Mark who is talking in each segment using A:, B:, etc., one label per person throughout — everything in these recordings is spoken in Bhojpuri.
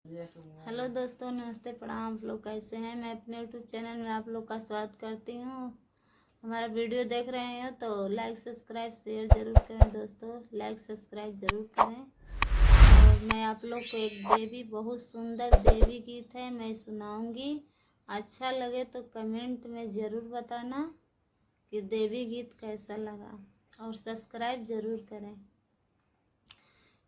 A: हेलो दोस्तों, नमस्ते, प्रणाम। आप लोग कैसे हैं? मैं अपने यूट्यूब चैनल में आप लोग का स्वागत करती हूँ। हमारा वीडियो देख रहे हैं तो लाइक सब्सक्राइब शेयर ज़रूर करें दोस्तों, लाइक सब्सक्राइब ज़रूर करें। और मैं आप लोग को एक देवी, बहुत सुंदर देवी गीत है, मैं सुनाऊंगी। अच्छा लगे तो कमेंट में ज़रूर बताना कि देवी गीत कैसा लगा, और सब्सक्राइब ज़रूर करें।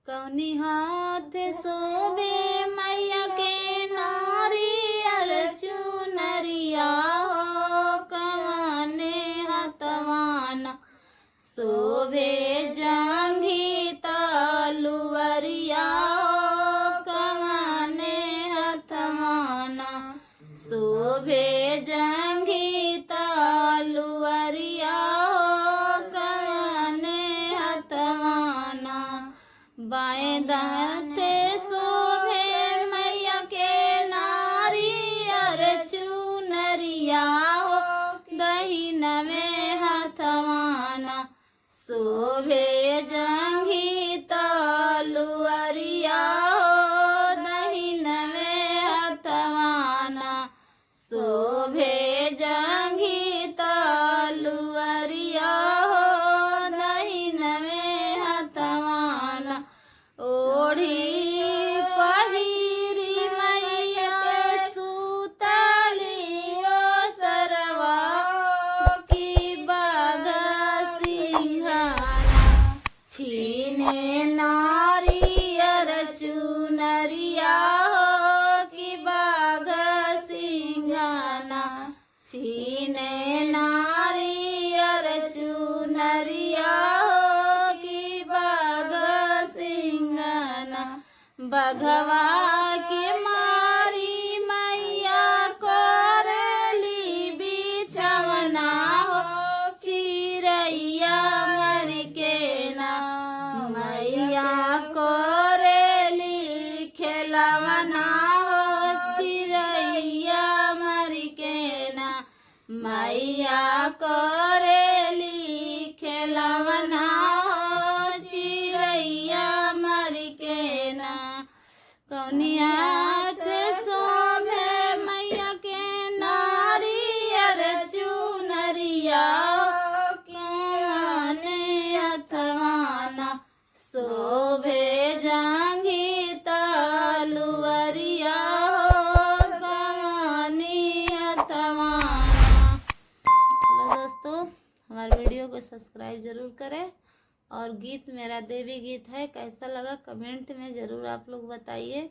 A: कौनी हाथ सोबे मैया के नारियल चुनरिया हो, कवने हथवाना शोभे जंघी तलुअरिया हो, कवने हथवाना शोभे जंघी तलुअरिया हो, कवने हथवाना बाएं दाते शोभे मैया के नारियल चुनरिया हो, दहिनवे हथवाना शोभे जंघी तलुअरिया हो, दहिनवे हथवाना शोभे जंघी तलुअरिया हो, दहिनवे हथवाना ओढ़ी पहिरी मैया के सुतली ओ सरवा की बाग सिंघाना, छीने नारियल चुनरिया हो की बाग सिंघाना, छीने नारियल चुनरिया हो की बाग सिंघाना, बघवा के मारी मैया करली बिछवना हो, चिरैया मर के ना मैया करली खेलवना हो, चिरैया मर के ना मैया करेली खेलवना हो, चिरैया मर के ना। कौनिया शोभे मैया के नारियल चुनरिया हो, कवने हथवाना शोभे जंघी तलुअरिया हो, कवने हथवाना। हेलो दोस्तों, हमारे वीडियो को सब्सक्राइब ज़रूर करें। और गीत मेरा देवी गीत है, कैसा लगा कमेंट में ज़रूर आप लोग बताइए।